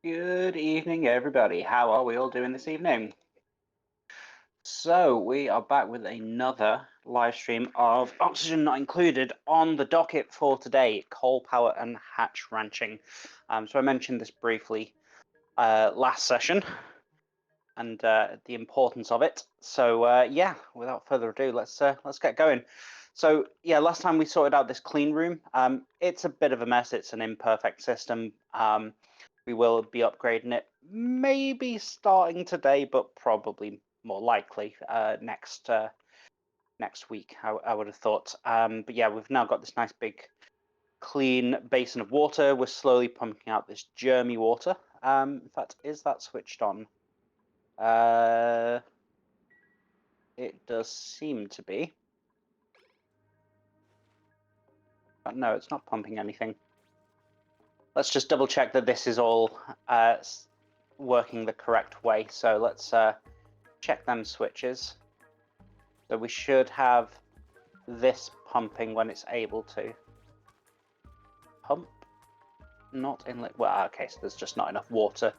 Good evening, everybody. How are we all doing this evening? So, we are back with another live stream of Oxygen Not Included on the docket for today, coal power and hatch ranching. So I mentioned this briefly last session and the importance of it. So yeah, without further ado, let's get going. So yeah, last time we sorted out this clean room. It's a bit of a mess. It's an imperfect system. We will be upgrading it, maybe starting today, but probably more likely next week. I would have thought. But yeah, we've now got this nice big clean basin of water. We're slowly pumping out this germy water. In fact, is that switched on? It does seem to be. But no, it's not pumping anything. Let's just double check that this is all working the correct way. So let's check them switches. So we should have this pumping when it's able to. Pump. Not inlet. Well, okay, so there's just not enough water.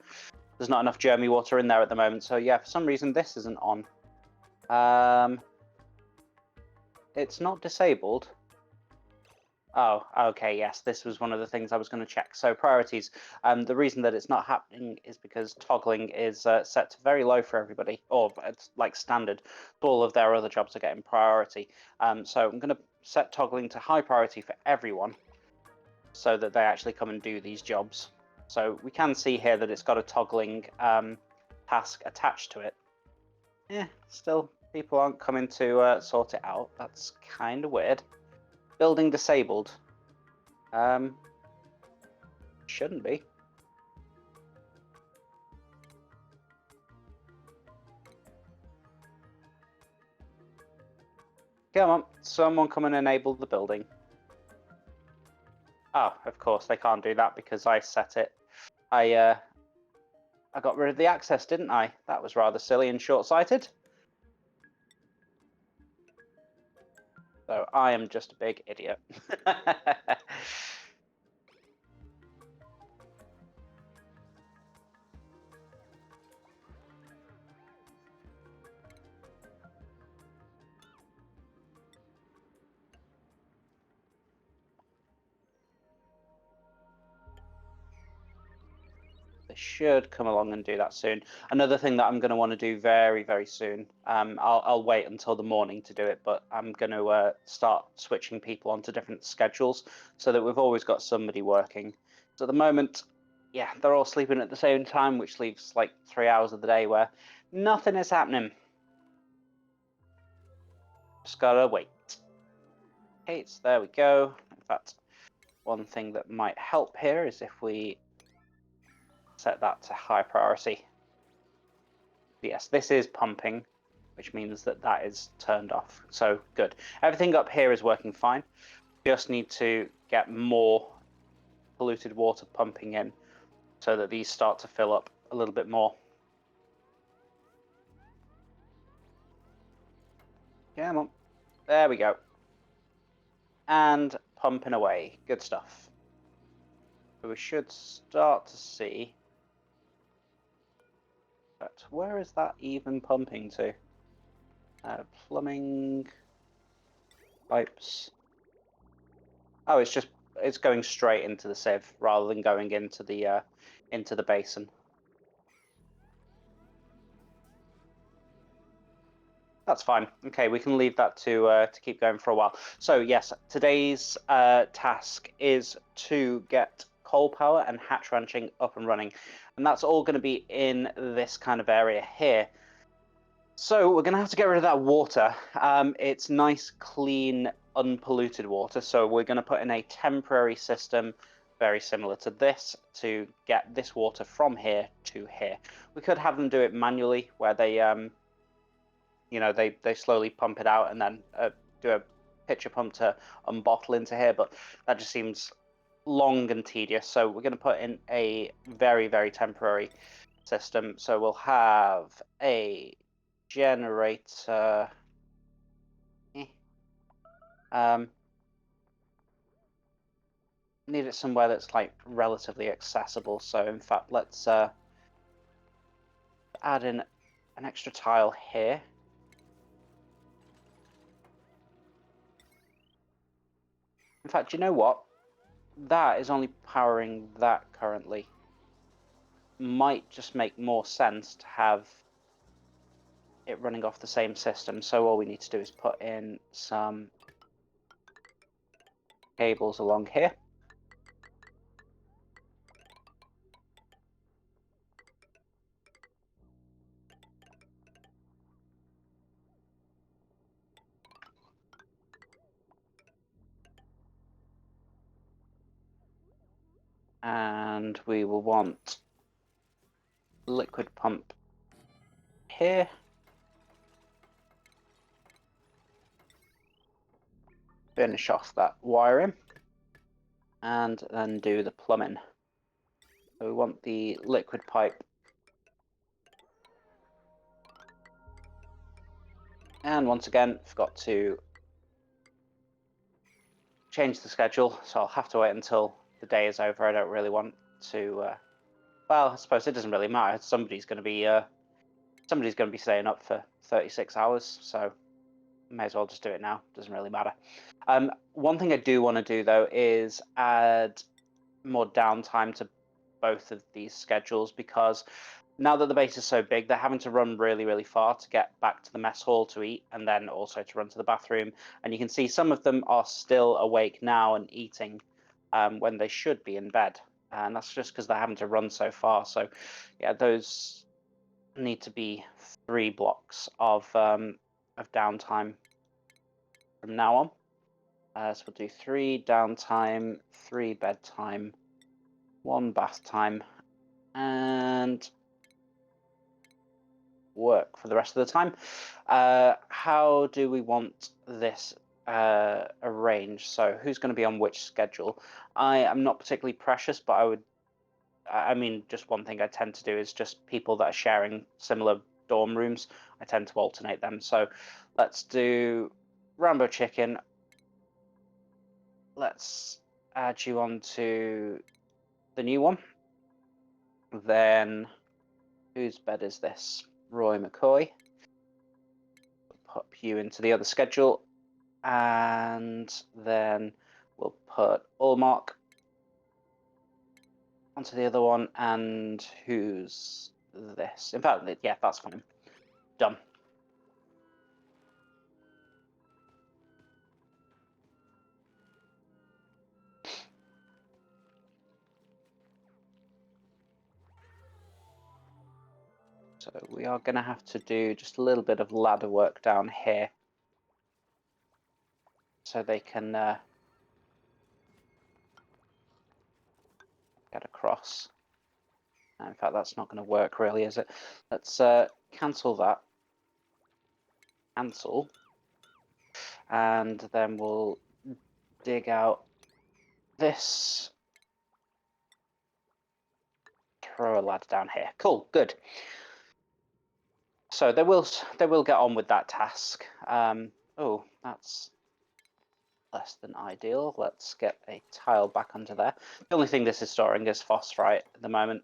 There's not enough germy water in there at the moment. So yeah, for some reason this isn't on. It's not disabled. Oh, okay, yes, this was one of the things I was going to check. So priorities. The reason that it's not happening is because toggling is set to very low for everybody, or it's like standard. All of their other jobs are getting priority. So I'm going to set toggling to high priority for everyone so that they actually come and do these jobs. So we can see here that it's got a toggling task attached to it. Yeah, still, people aren't coming to sort it out. That's kind of weird. Building disabled. Shouldn't be. Come on, someone come and enable the building. Oh, of course they can't do that because I set it. I got rid of the access, didn't I? That was rather silly and short-sighted. So I am just a big idiot. They should come along and do that soon. Another thing that I'm going to want to do very, very soon, I'll wait until the morning to do it, but I'm going to start switching people onto different schedules so that we've always got somebody working. So at the moment, yeah, they're all sleeping at the same time, which leaves like 3 hours of the day where nothing is happening. Just gotta wait. Okay, so there we go. In fact, one thing that might help here is if we set that to high priority. Yes, this is pumping, which means that that is turned off. So good. Everything up here is working fine. Just need to get more polluted water pumping in so that these start to fill up a little bit more. Come on. There we go. And pumping away. Good stuff. So we should start to see. But where is that even pumping to? Plumbing, pipes. Oh, it's going straight into the sieve rather than going into the basin. That's fine. Okay, we can leave that to keep going for a while. So yes, today's task is to get coal power and hatch ranching up and running, and that's all going to be in this kind of area here. So we're going to have to get rid of that water. It's nice, clean, unpolluted water. So we're going to put in a temporary system very similar to this to get this water from here to here. We could have them do it manually where they they slowly pump it out and then do a pitcher pump to unbottle into here, but that just seems long and tedious. So we're going to put in a very, very temporary system. So we'll have a generator. need it somewhere that's like relatively accessible. So in fact, let's add in an extra tile here. In fact, you know what? That is only powering that currently. Might just make more sense to have it running off the same system. So all we need to do is put in some cables along here. And we will want liquid pump here. Finish off that wiring and then do the plumbing. So we want the liquid pipe and once again forgot to change the schedule, so I'll have to wait until the day is over. I don't really want to well, I suppose it doesn't really matter. Somebody's going to be staying up for 36 hours, so may as well just do it now. Doesn't really matter. One thing I do want to do though is add more downtime to both of these schedules, because now that the base is so big, they're having to run really, really far to get back to the mess hall to eat, and then also to run to the bathroom. And you can see some of them are still awake now and eating when they should be in bed. And that's just because they're having to run so far. So yeah, those need to be 3 blocks of downtime from now on. So we'll do 3 downtime, 3 bedtime, 1 bath time, and work for the rest of the time. How do we want this arranged? So who's going to be on which schedule? I am not particularly precious, but I mean, just one thing I tend to do is just people that are sharing similar dorm rooms. I tend to alternate them. So let's do Rambo Chicken. Let's add you onto the new one. Then whose bed is this? Roy McCoy. Put you into the other schedule, and then we'll put Allmark onto the other one. And who's this? In fact, yeah, that's fine. Done. So we are going to have to do just a little bit of ladder work down here so they can get across. In fact, that's not going to work really, is it? Let's cancel that. Cancel. And then we'll dig out this. Throw a ladder down here. Cool, good. So they will get on with that task. Oh, that's less than ideal. Let's get a tile back under there. The only thing this is storing is phosphorite at the moment,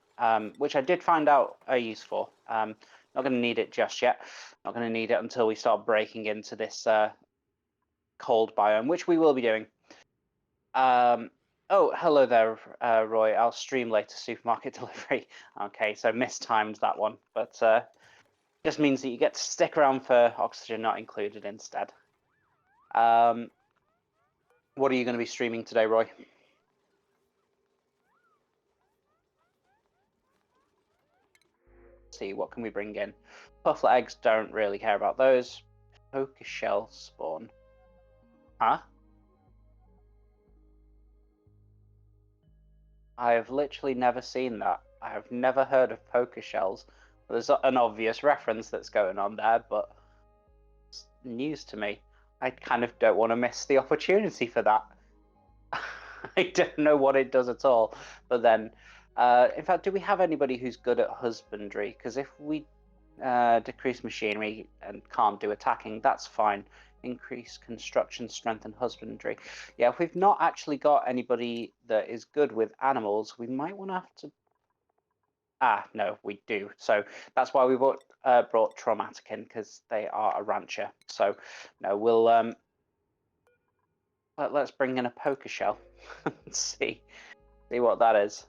which I did find out a use for. Not going to need it just yet. Not going to need it until we start breaking into this cold biome, which we will be doing. Oh, hello there, Roy. I'll stream later supermarket delivery. Okay, so mistimed that one, but just means that you get to stick around for Oxygen Not Included instead. What are you going to be streaming today, Roy? Let's see, what can we bring in? Pufflet eggs, don't really care about those. Poker shell spawn. Huh? I have literally never seen that. I have never heard of poker shells. There's an obvious reference that's going on there, but it's news to me. I kind of don't want to miss the opportunity for that. I don't know what it does at all. But then, in fact, do we have anybody who's good at husbandry? Because if we decrease machinery and can't do attacking, that's fine. Increase construction strength and husbandry. Yeah, if we've not actually got anybody that is good with animals, we might want to have to. Ah, no, we do. So that's why we brought Traumatic in, because they are a rancher. So no, we'll let's bring in a poker shell and see what that is.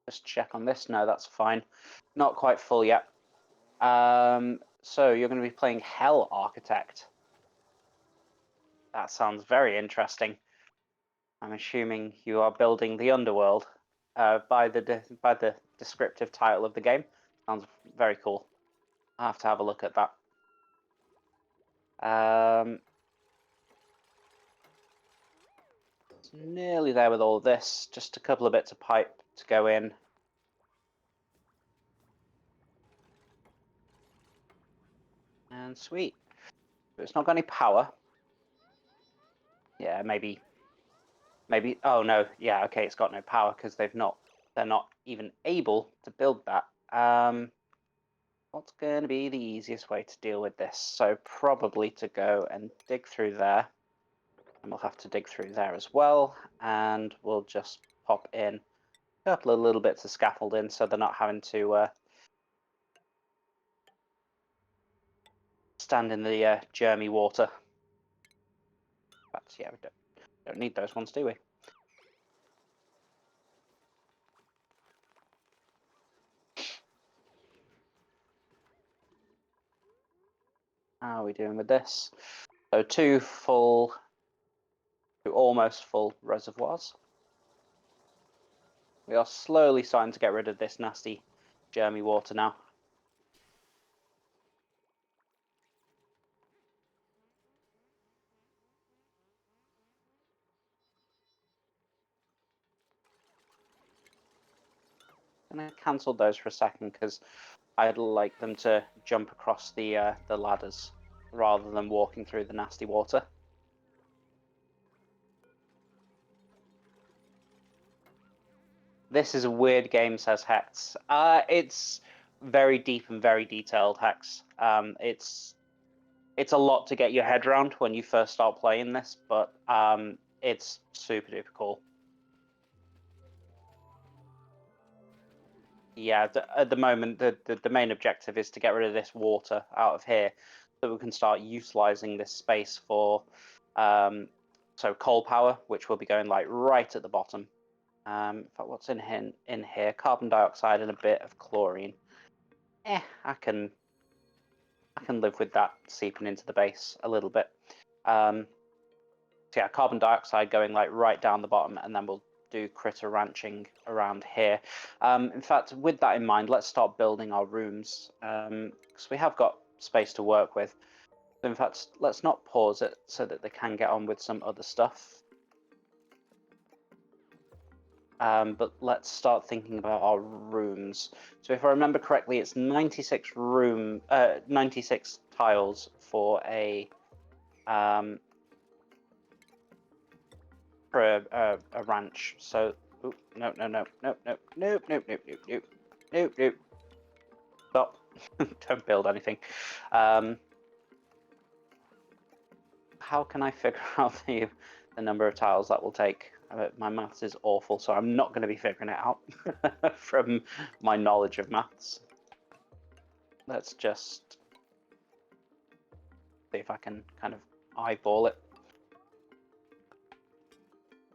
Just check on this. No, that's fine. Not quite full yet. So you're going to be playing Hell Architect. That sounds very interesting. I'm assuming you are building the underworld by the descriptive title of the game. Sounds very cool. I'll have to have a look at that. It's nearly there with all of this. Just a couple of bits of pipe to go in. And sweet. It's not got any power. Yeah, maybe. Oh no, yeah, okay, it's got no power because they're not even able to build that. What's going to be the easiest way to deal with this? So probably to go and dig through there. And we'll have to dig through there as well. And we'll just pop in a couple of little bits of scaffolding so they're not having to stand in the germy water. But yeah, we don't need those ones, do we? How are we doing with this? So two almost full reservoirs. We are slowly starting to get rid of this nasty germy water now. I'm going to cancel those for a second because I'd like them to jump across the ladders rather than walking through the nasty water. This is a weird game, says Hex. It's very deep and very detailed, Hex. It's a lot to get your head around when you first start playing this, but it's super duper cool. Yeah, at the moment, the main objective is to get rid of this water out of here so we can start utilizing this space for so coal power, which will be going like right at the bottom. In fact, what's in here? Carbon dioxide and a bit of chlorine. I can live with that seeping into the base a little bit. So yeah, carbon dioxide going like right down the bottom, and then we'll do critter ranching around here. In fact, with that in mind, let's start building our rooms because we have got space to work with. In fact, let's not pause it so that they can get on with some other stuff. But let's start thinking about our rooms. So if I remember correctly, it's 96 tiles for a ranch. So no. Stop. Don't build anything. How can I figure out the number of tiles that will take? My maths is awful, so I'm not going to be figuring it out from my knowledge of maths. Let's just see if I can kind of eyeball it.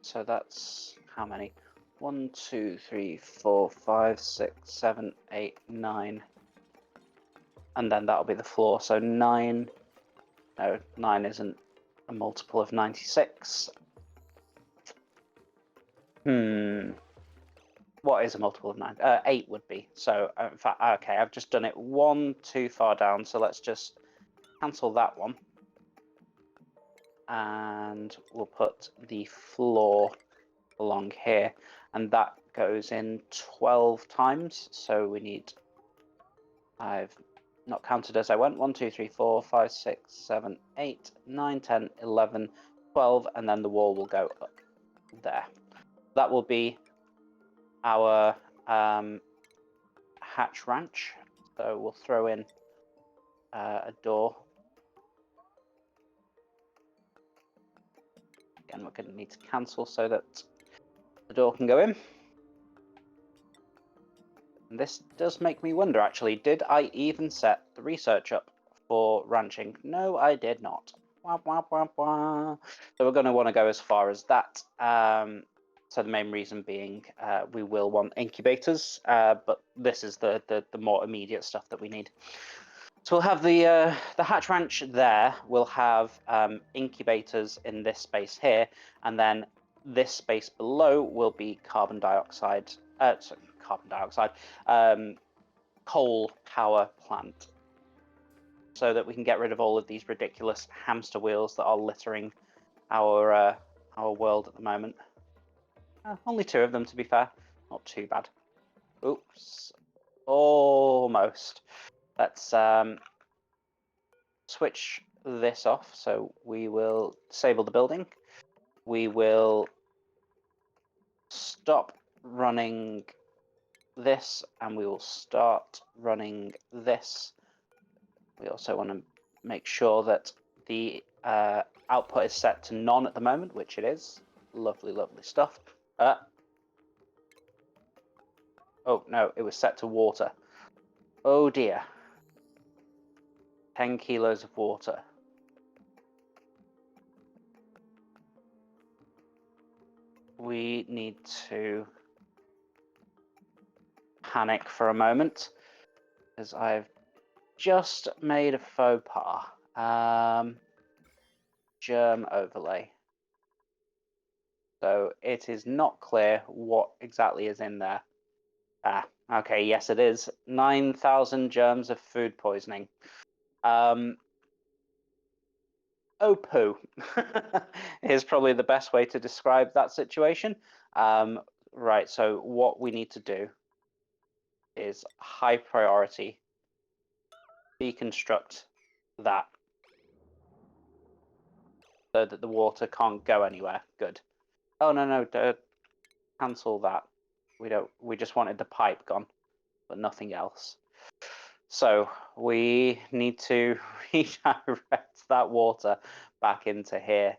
So that's how many? 1, 2, 3, 4, 5, 6, 7, 8, 9. And then that'll be the floor. So 9. No, 9 isn't a multiple of 96. What is a multiple of 9? 8 would be. So, in fact, okay, I've just done it one too far down. So let's just cancel that one. And we'll put the floor along here. And that goes in 12 times, so we need, I've not counted as I went, 1, 2, 3, 4, 5, 6, 7, 8, 9, 10, 11, 12, and then the wall will go up there. That will be our hatch ranch. So we'll throw in a door. Again, we're going to need to cancel so that the door can go in. And this does make me wonder, actually, did I even set the research up for ranching? No, I did not. Wah, wah, wah, wah. So we're going to want to go as far as that. So the main reason being we will want incubators, but this is the more immediate stuff that we need. So we'll have the hatch ranch there. We'll have incubators in this space here, and then this space below will be carbon dioxide, coal power plant, so that we can get rid of all of these ridiculous hamster wheels that are littering our world at the moment. Only 2 of them, to be fair. Not too bad. Oops, almost. Let's switch this off. So we will disable the building. We will stop running this, and we will start running this. We also want to make sure that the output is set to none at the moment, which it is. Lovely, lovely stuff. Oh no, it was set to water. Oh dear. 10 kilos of water. We need to panic for a moment, because I've just made a faux pas. Germ overlay. So it is not clear what exactly is in there. Okay, yes it is. 9,000 germs of food poisoning. Oh poo is probably the best way to describe that situation. Right, so what we need to do is high priority deconstruct that so that the water can't go anywhere. Good. Oh no, cancel that. We just wanted the pipe gone, but nothing else. So we need to redirect that water back into here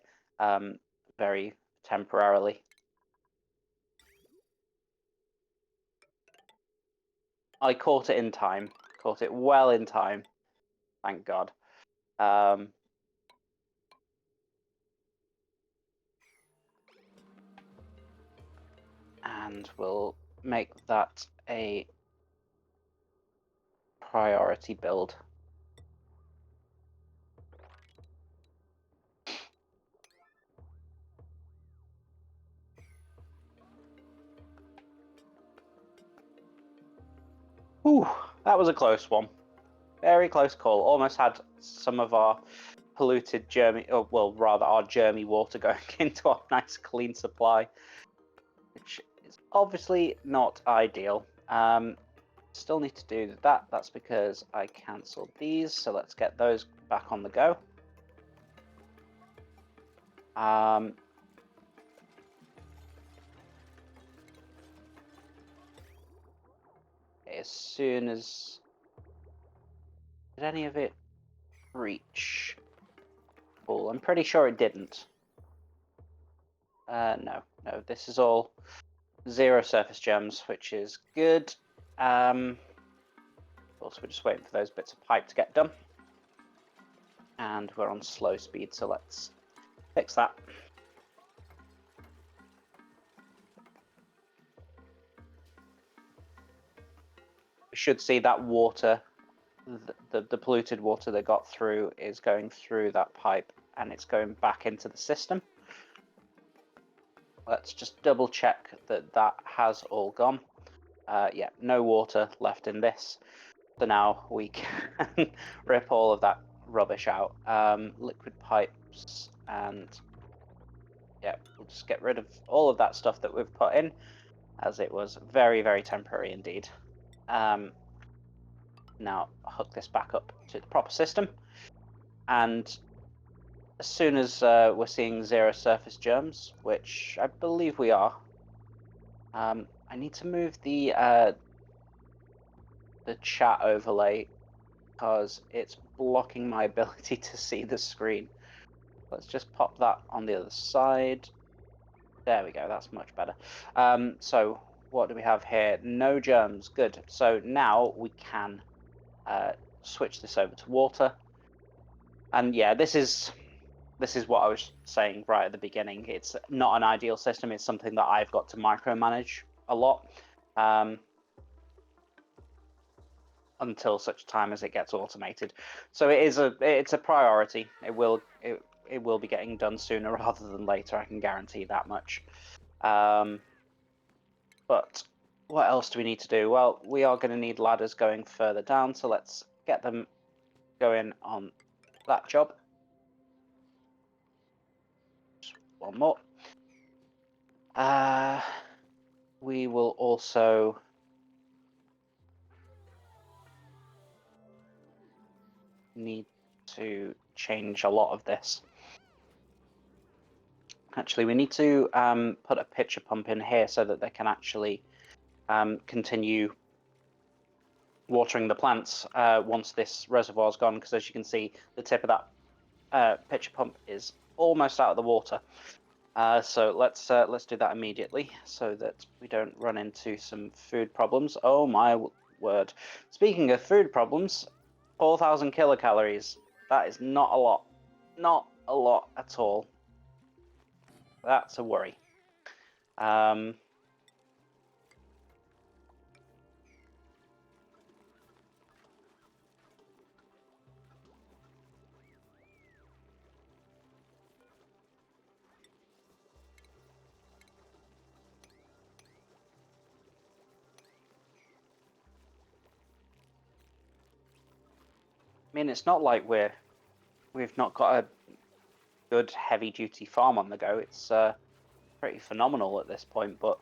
very temporarily. I caught it in time. Caught it well in time. Thank God. And we'll make that a priority build. Ooh, that was a close one. Very close call. Almost had some of our polluted germy, or well, rather our germy water going into our nice clean supply, which is obviously not ideal. Still need to do that. That's because I cancelled these. So let's get those back on the go. As soon as... Did any of it reach? Cool. I'm pretty sure it didn't. No. This is all 0 surface gems, which is good. Also, we're just waiting for those bits of pipe to get done. And we're on slow speed, so let's fix that. We should see that water, the polluted water that got through is going through that pipe and it's going back into the system. Let's just double check that that has all gone. Yeah, no water left in this. So now we can rip all of that rubbish out. Liquid pipes, and yeah, we'll just get rid of all of that stuff that we've put in. as it was very, very temporary indeed. Now hook this back up to the proper system, and as soon as we're seeing 0 surface germs, which I believe we are, I need to move the chat overlay because it's blocking my ability to see the screen. Let's just pop that on the other side. There we go, that's much better. So what do we have here? No germs, good. So now we can switch this over to water. And yeah, this is what I was saying right at the beginning. It's not an ideal system. It's something that I've got to micromanage a lot until such time as it gets automated. So it's a priority. It will be getting done sooner rather than later. I can guarantee that much. But what else do we need to do? Well, we are going to need ladders going further down. So let's get them going on that job. Just one more. We will also need to change a lot of this. Actually, we need to put a pitcher pump in here so that they can actually continue watering the plants once this reservoir's gone, because as you can see, the tip of that pitcher pump is almost out of the water. So let's do that immediately so that we don't run into some food problems. Oh my word. Speaking of food problems, 4,000 kilocalories. That is not a lot. Not a lot at all. That's a worry. I mean, it's not like we've not got a good heavy-duty farm on the go. It's pretty phenomenal at this point, but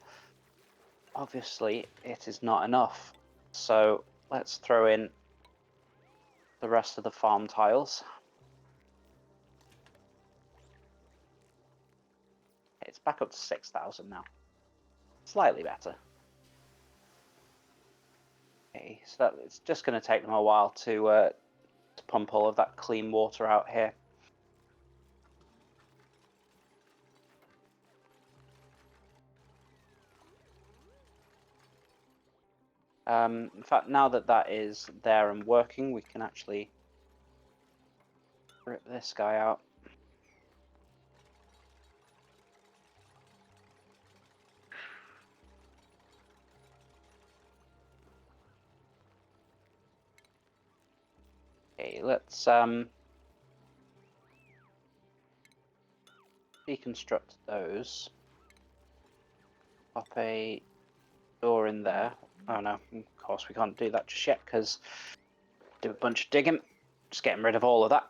obviously it is not enough. So let's throw in the rest of the farm tiles. It's back up to 6,000 now. Slightly better. Okay, so it's just going to take them a while to pump all of that clean water out here. In fact, now that that is there and working, we can actually rip this guy out. Okay, let's deconstruct those. Pop a door in there. Oh no, of course we can't do that just yet because do a bunch of digging. Just getting rid of all of that.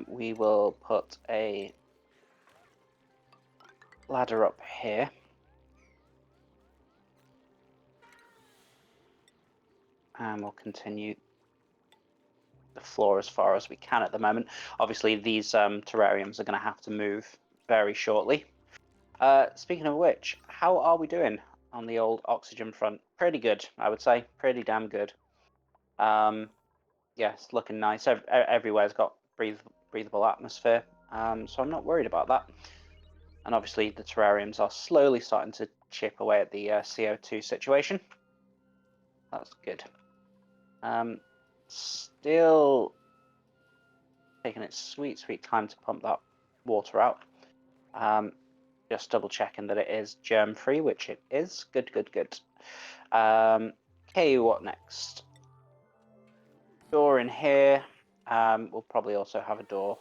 We will put a ladder up here. And we'll continue the floor as far as we can at the moment. Obviously, these terrariums are going to have to move very shortly. Speaking of which, how are we doing on the old oxygen front? Pretty good, I would say. Pretty damn good. Yes, looking nice. Everywhere's got breathable atmosphere, so I'm not worried about that. And obviously, the terrariums are slowly starting to chip away at the CO2 situation. That's good. Still taking its sweet time to pump that water out. Just double checking that it is germ free, which it is. Good. Okay, what next? Door in here. We'll probably also have a door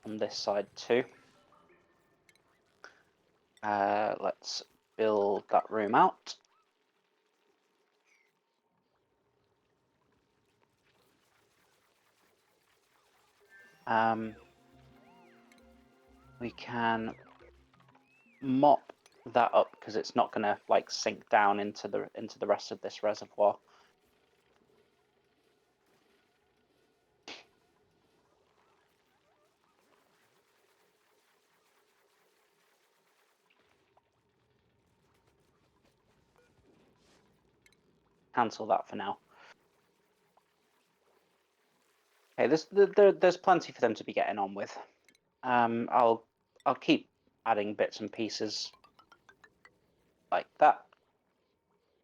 on this side too. Let's build that room out. We can mop that up because it's not going to like sink down into the rest of this reservoir. Cancel that for now. Okay, there's plenty for them to be getting on with. I'll keep adding bits and pieces like that.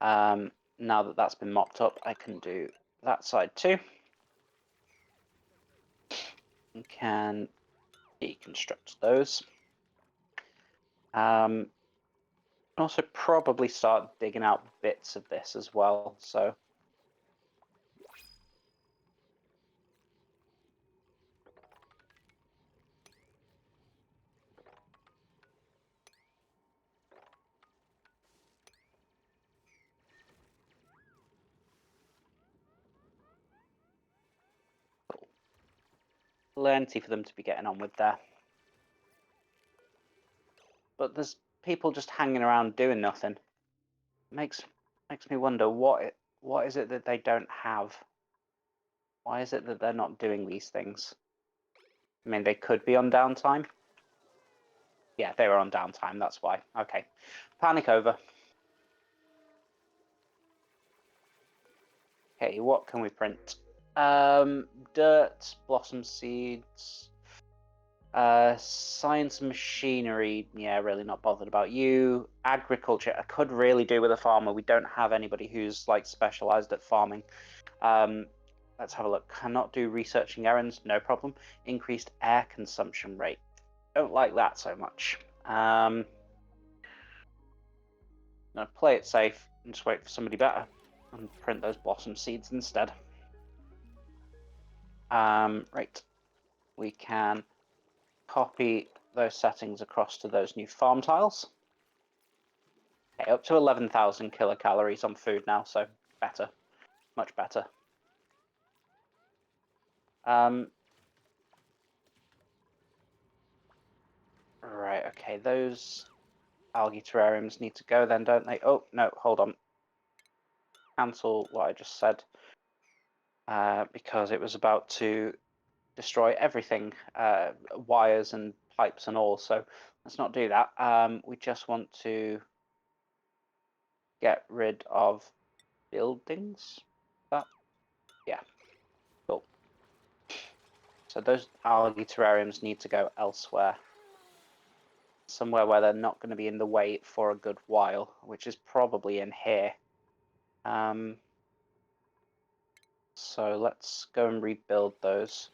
Now that that's been mopped up, I can do that side too. We can deconstruct those. Also probably start digging out bits of this as well. So plenty for them to be getting on with there. But there's people just hanging around doing nothing. Makes me wonder what is it that they don't have? Why is it that they're not doing these things? I mean, they could be on downtime. Yeah, they were on downtime, that's why. Okay. Panic over. Okay, what can we print? Dirt, blossom seeds, science and machinery. Yeah, really not bothered about you. Agriculture, I could really do with a farmer. We don't have anybody who's like specialized at farming. Let's have a look. Cannot do researching errands, no problem. Increased air consumption rate. Don't like that so much. I'm gonna play it safe and just wait for somebody better and print those blossom seeds instead. Right, we can copy those settings across to those new farm tiles. Okay, up to 11,000 kilocalories on food now, so better, much better. Right, okay, those algae terrariums need to go then, don't they? Oh, no, hold on. Cancel what I just said, because it was about to destroy everything, wires and pipes and all, so let's not do that. We just want to get rid of buildings. Yeah, cool. So those algae terrariums need to go elsewhere. Somewhere where they're not going to be in the way for a good while, which is probably in here. So let's go and rebuild those.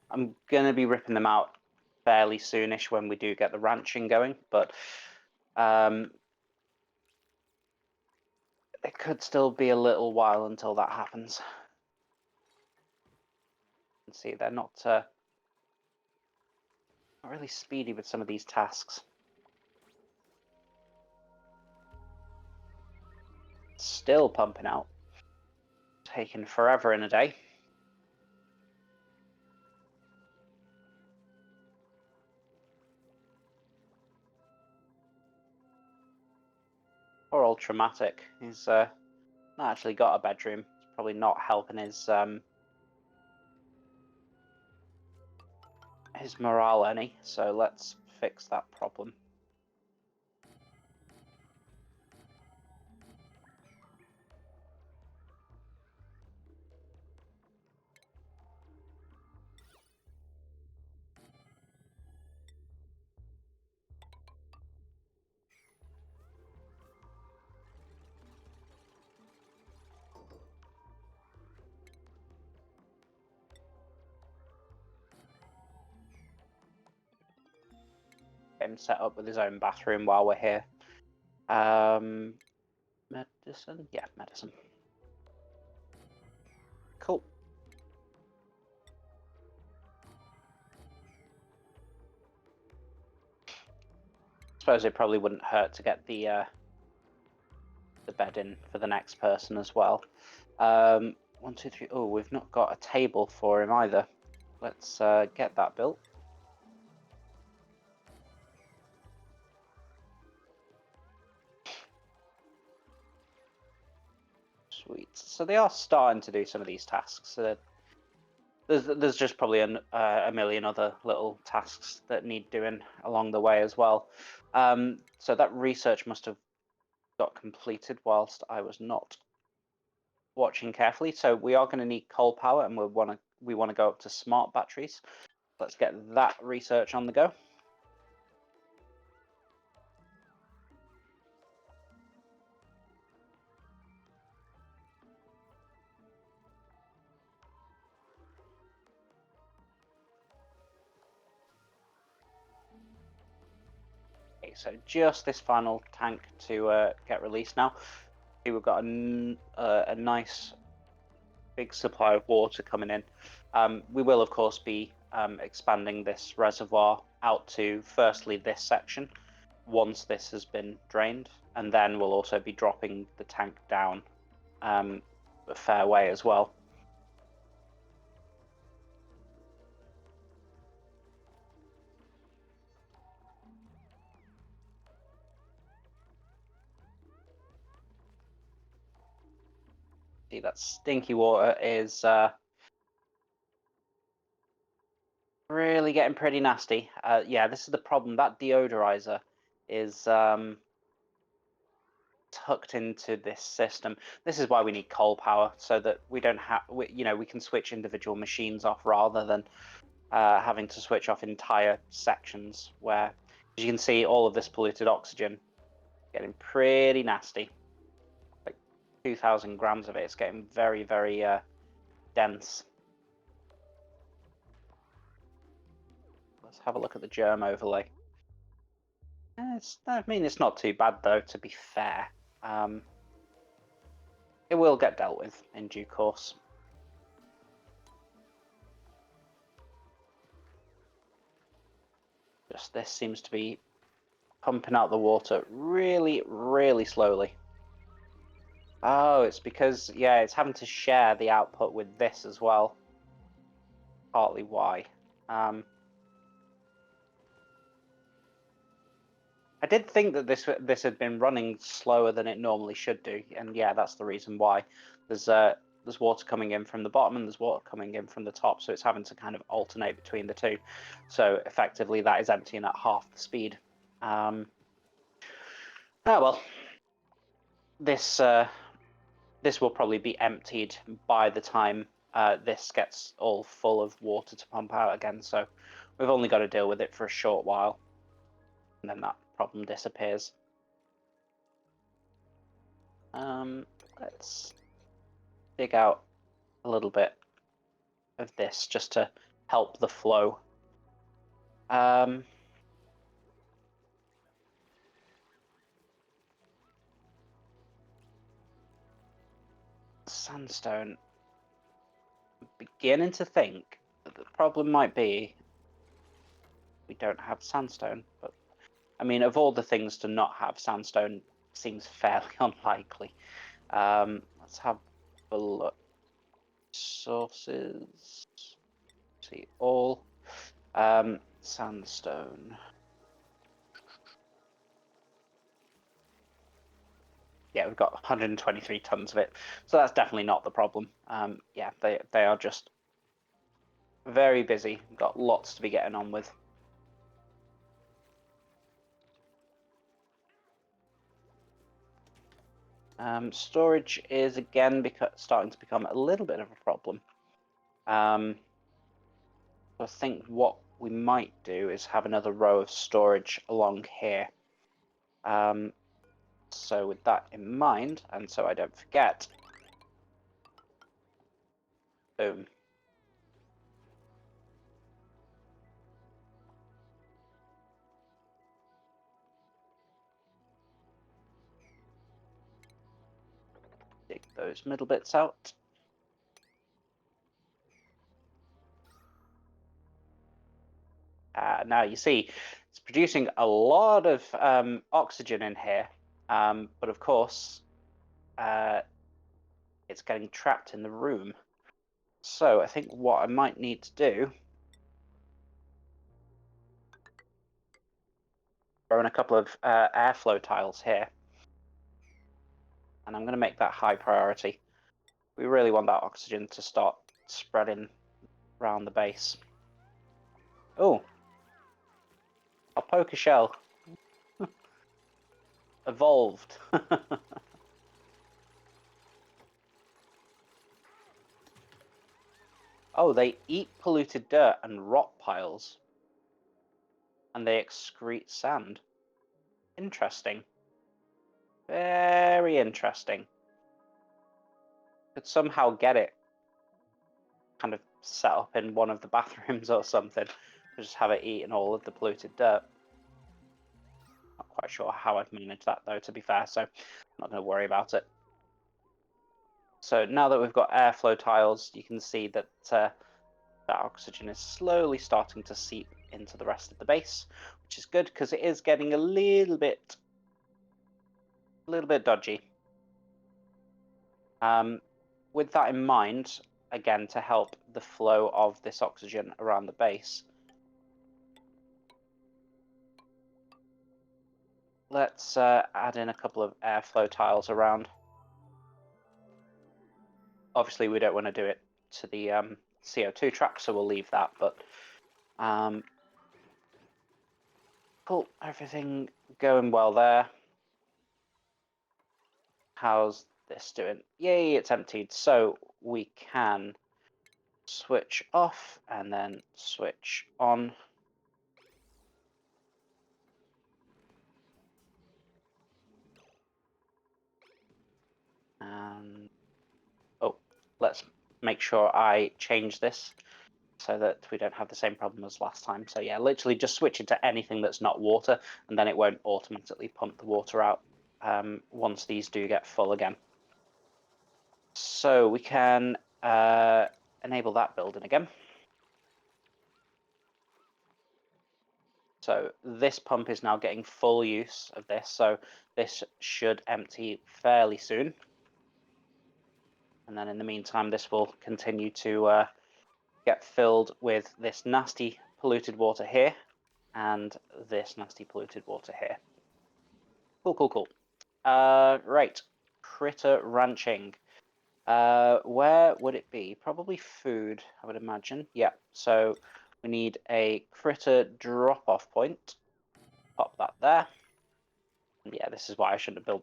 I'm going to be ripping them out fairly soonish when we do get the ranching going, but it could still be a little while until that happens. See, they're not really speedy with some of these tasks. Still pumping out. Taking forever in a day. Poor old Traumatic. He's not actually got a bedroom. It's probably not helping his morale any. So let's fix that problem. Get him set up with his own bathroom while we're here. Medicine? Yeah, medicine. Cool. Suppose it probably wouldn't hurt to get the bed in for the next person as well. 1, 2, 3. Oh, we've not got a table for him either. Let's get that built. Sweet. So they are starting to do some of these tasks. There's just probably a million other little tasks that need doing along the way as well. So that research must have got completed whilst I was not watching carefully. So we are going to need coal power, and we want to go up to smart batteries. Let's get that research on the go. Okay, so just this final tank to get released now. Okay, we've got a nice big supply of water coming in. We will, of course, be expanding this reservoir out to firstly this section once this has been drained, and then we'll also be dropping the tank down a fair way as well. See, that stinky water is really getting pretty nasty. Yeah, this is the problem. That deodorizer is tucked into this system. This is why we need coal power, so that we don't have, we can switch individual machines off rather than having to switch off entire sections where, as you can see, all of this polluted oxygen getting pretty nasty. Like 2,000 grams of it. It's getting very, very dense. Let's have a look at the germ overlay. I mean, it's not too bad though, to be fair. It will get dealt with in due course. Just this seems to be pumping out the water really, really slowly. Oh, it's because, yeah, it's having to share the output with this as well. Partly why. I did think that this had been running slower than it normally should do, and yeah, that's the reason why. There's water coming in from the bottom and there's water coming in from the top, so it's having to kind of alternate between the two. So effectively, that is emptying at half the speed. Oh well, this will probably be emptied by the time this gets all full of water to pump out again. So we've only got to deal with it for a short while, and then that problem disappears. Let's dig out a little bit of this just to help the flow. Sandstone. I'm beginning to think that the problem might be we don't have sandstone, but I mean, of all the things to not have, sandstone seems fairly unlikely. Let's have a look. Sources. See all. Sandstone. Yeah, we've got 123 tons of it, so that's definitely not the problem. Yeah, they are just very busy. We've got lots to be getting on with. Storage is again starting to become a little bit of a problem. So I think what we might do is have another row of storage along here. So with that in mind, and so I don't forget, boom. Dig those middle bits out. Now you see, it's producing a lot of oxygen in here, but of course, it's getting trapped in the room. So I think what I might need to do, throw in a couple of airflow tiles here, and I'm going to make that high priority. We really want that oxygen to start spreading around the base. Oh, I'll poke a shell. Evolved. Oh, they eat polluted dirt and rock piles. And they excrete sand. Interesting. Very interesting. Could somehow get it kind of set up in one of the bathrooms or something. Just have it eating all of the polluted dirt. Not quite sure how I've managed that though, to be fair, so I'm not going to worry about it. So now that we've got airflow tiles, you can see that that oxygen is slowly starting to seep into the rest of the base, which is good because it is getting a little bit dodgy. With that in mind, again, to help the flow of this oxygen around the base, let's add in a couple of airflow tiles around. Obviously, we don't want to do it to the CO2 track, so we'll leave that, but cool, everything going well there. How's this doing? Yay, it's emptied, so we can switch off and then switch on. And oh, let's make sure I change this so that we don't have the same problem as last time. So yeah, literally just switch it to anything that's not water, and then it won't automatically pump the water out once these do get full again. So we can enable that building again. So this pump is now getting full use of this, so this should empty fairly soon. And then in the meantime, this will continue to get filled with this nasty polluted water here and this nasty polluted water here. Cool, cool, cool. Right, critter ranching. Where would it be? Probably food, I would imagine. Yeah, so we need a critter drop-off point. Pop that there. And yeah, this is why I shouldn't have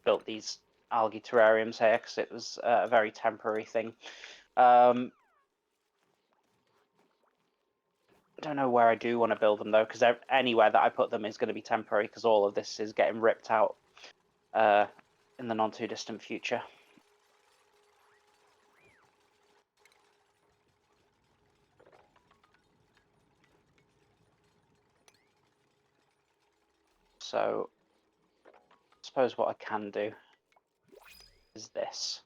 built these algae terrariums here, because it was a very temporary thing. I don't know where I do want to build them though, because anywhere that I put them is going to be temporary, because all of this is getting ripped out in the non too distant future. So I suppose what I can do is this.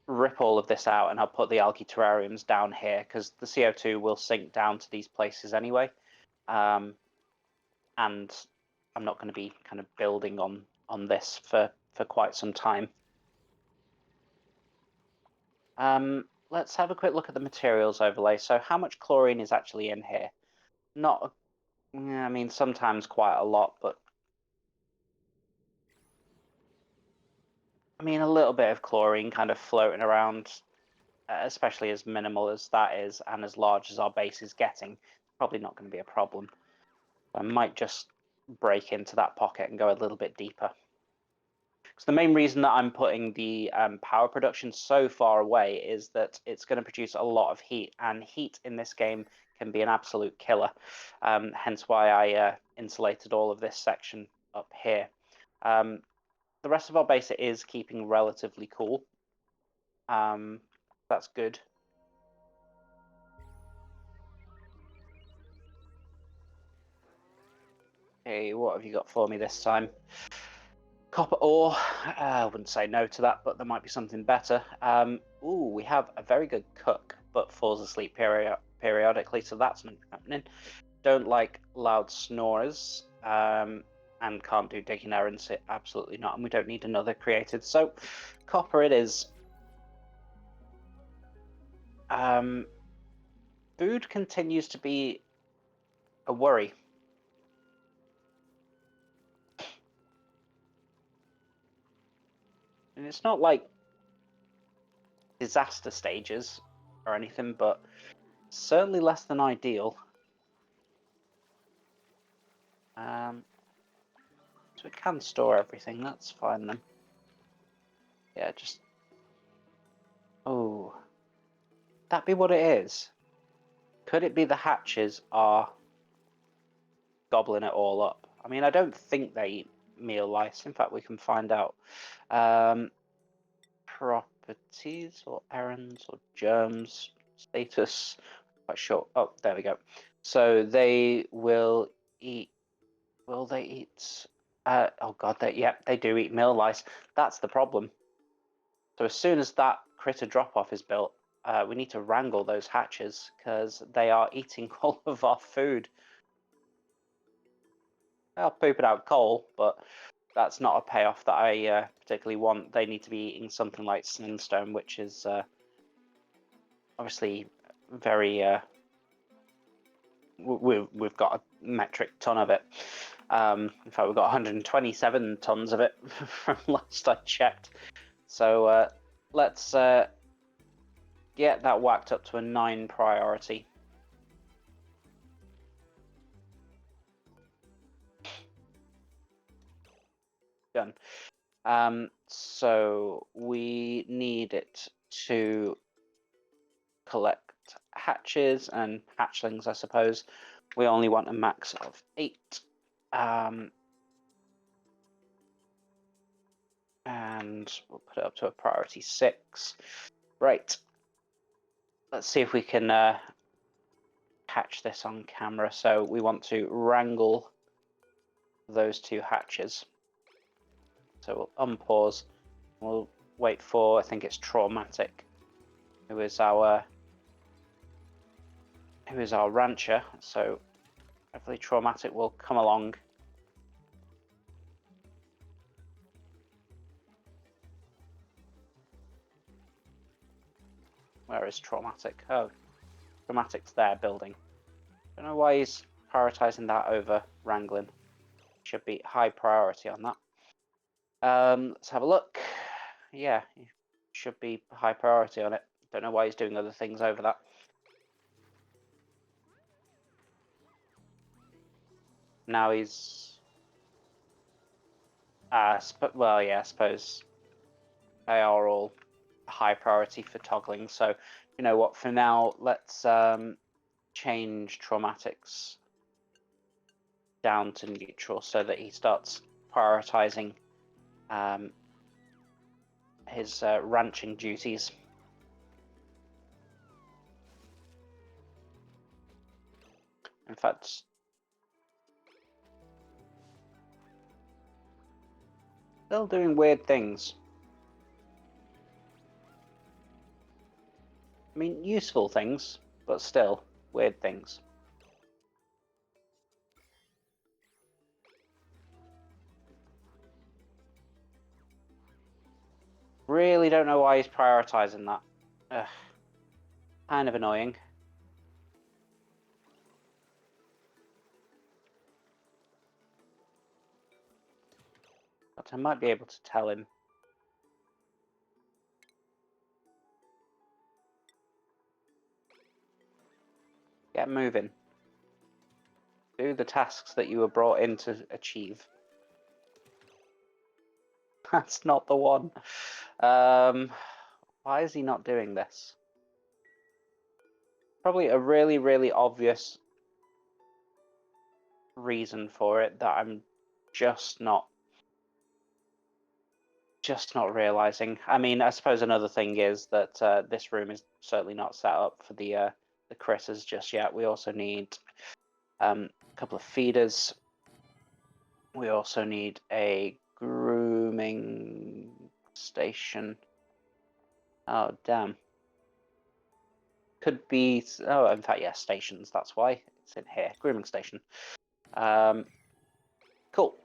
Rip all of this out and I'll put the algae terrariums down here, because the CO2 will sink down to these places anyway. And I'm not going to be kind of building on this for quite some time. Let's have a quick look at the materials overlay. So how much chlorine is actually in here? Not, I mean, sometimes quite a lot, but I mean, a little bit of chlorine kind of floating around, especially as minimal as that is and as large as our base is getting, probably not going to be a problem. I might just break into that pocket and go a little bit deeper. So the main reason that I'm putting the power production so far away is that it's going to produce a lot of heat, and heat in this game can be an absolute killer. Hence why I insulated all of this section up here. The rest of our base is keeping relatively cool. That's good. Okay, what have you got for me this time? Copper ore. I wouldn't say no to that, but there might be something better. Ooh, we have a very good cook, but falls asleep periodically, so that's not happening. Don't like loud snorers. and can't do digging errands. Absolutely not, and we don't need another created. So, copper it is. Food continues to be a worry. And it's not like disaster stages or anything, but certainly less than ideal. So it can store everything, that's fine then. Yeah, just... Oh. That be what it is? Could it be the hatches are gobbling it all up? I mean, I don't think they eat meal lice. In fact, we can find out. Properties or errands or germs status. Quite sure. Oh, there we go. So they will eat. Will they eat? Oh God, they do eat meal lice. That's the problem. So as soon as that critter drop-off is built, we need to wrangle those hatches because they are eating all of our food. I'll poop it out coal, but that's not a payoff that I particularly want. They need to be eating something like sandstone, which is obviously very... we've got a metric ton of it. In fact, we've got 127 tons of it from last I checked. So let's get that whacked up to a 9 priority. Done. So we need it to collect hatches and hatchlings, I suppose. We only want a max of 8. And we'll put it up to a priority 6. Right. Let's see if we can catch this on camera. So we want to wrangle those 2 hatches. So we'll unpause. We'll wait for, I think it's Traumatic, who is our rancher. So hopefully Traumatic will come along. Where is Traumatic? Oh, Traumatic's there building. Don't know why he's prioritizing that over wrangling. Should be high priority on that. Let's have a look. Yeah, he should be high priority on it. Don't know why he's doing other things over that. Now he's... well, yeah, I suppose they are all high priority for toggling. So, you know what, for now, let's change Traumatics down to neutral so that he starts prioritizing his ranching duties. In fact, still doing weird things. I mean, useful things, but still weird things. Really don't know why he's prioritizing that. Ugh. Kind of annoying. But I might be able to tell him. Get moving. Do the tasks that you were brought in to achieve. That's not the one. Why is he not doing this? Probably a really, really obvious reason for it that I'm just not realizing. I mean, I suppose another thing is that this room is certainly not set up for the critters just yet. We also need a couple of feeders. We also need a grooming station. Oh, damn. Could be... Oh, in fact, yeah, stations. That's why it's in here. Grooming station. Cool.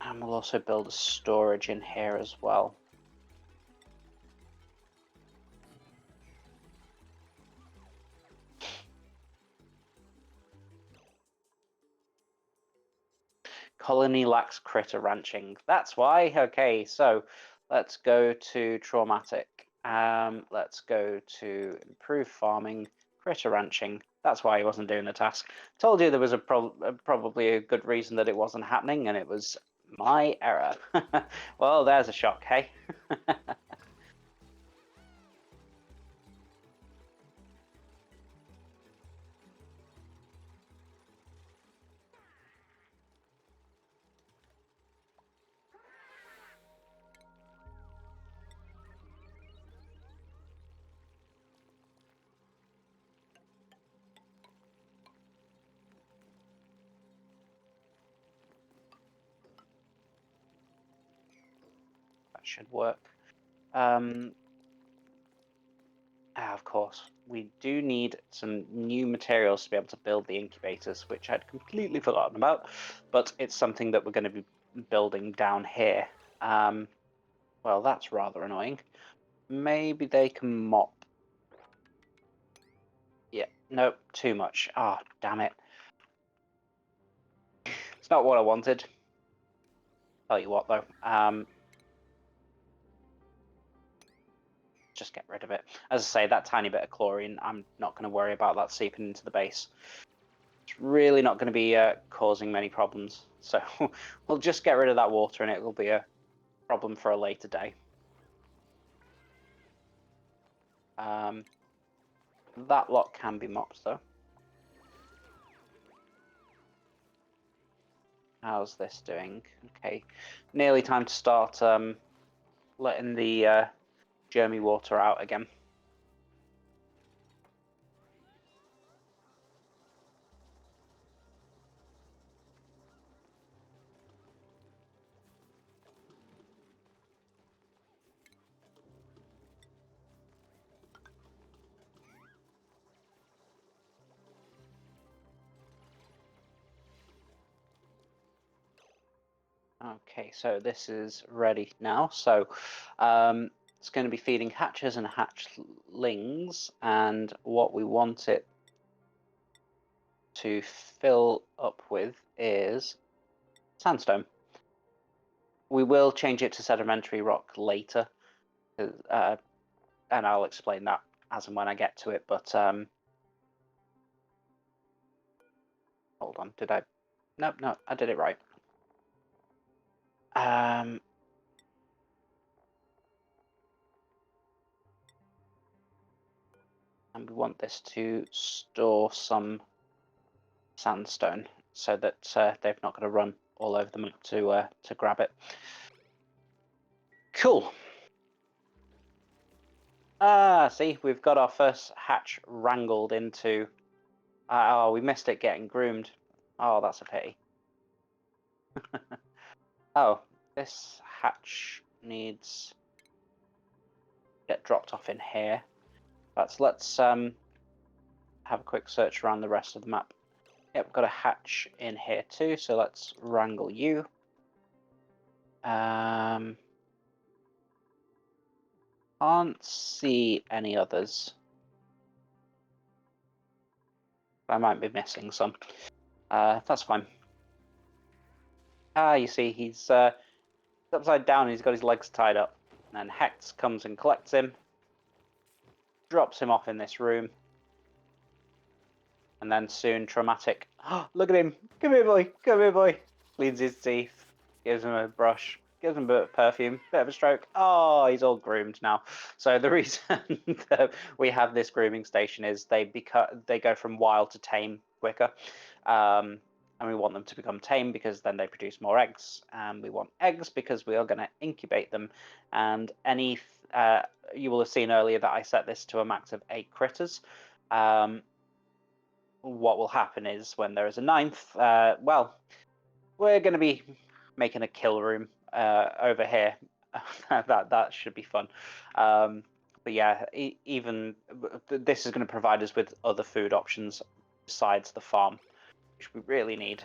And we'll also build a storage in here as well. Colony lacks critter ranching. That's why. Okay, so let's go to traumatic. Let's go to improve farming, critter ranching. That's why he wasn't doing the task. Told you there was probably a good reason that it wasn't happening, and it was my error. Well, there's a shock, hey? That should work. Of course, we do need some new materials to be able to build the incubators, which I'd completely forgotten about, but it's something that we're going to be building down here. Well, that's rather annoying. Maybe they can mop. Yeah, no, too much. Oh, damn it. It's not what I wanted. Tell you what, though. Just get rid of it. As I say, that tiny bit of chlorine, I'm not going to worry about that seeping into the base. It's really not going to be causing many problems. So we'll just get rid of that water and it will be a problem for a later day. That lot can be mopped though. How's this doing? Okay, nearly time to start letting the germy water out again. Okay, so this is ready now. So it's going to be feeding hatches and hatchlings, and what we want it to fill up with is sandstone. We will change it to sedimentary rock later, and I'll explain that as and when I get to it. But hold on, did I? No, I did it right. And we want this to store some sandstone so that they've not got to run all over the map to grab it. Cool. See, we've got our first hatch wrangled into. Oh, we missed it getting groomed. Oh, that's a pity. Oh, this hatch needs get dropped off in here. Let's have a quick search around the rest of the map. Yep, we've got a hatch in here too, so let's wrangle you. Can't see any others. I might be missing some. That's fine. You see, he's upside down. He's got his legs tied up. And then Hex comes and collects him, drops him off in this room, and then soon Traumatic. Oh, look at him! Come here, boy! Come here, boy! Cleans his teeth, gives him a brush, gives him a bit of perfume, bit of a stroke. Oh, he's all groomed now. So the reason that we have this grooming station is they go from wild to tame quicker. And we want them to become tame because then they produce more eggs. And we want eggs because we are going to incubate them. And you will have seen earlier that I set this to a max of 8 critters. What will happen is when there is a 9th, well, we're going to be making a kill room over here. that should be fun. But yeah, even this is going to provide us with other food options besides the farm, which we really need.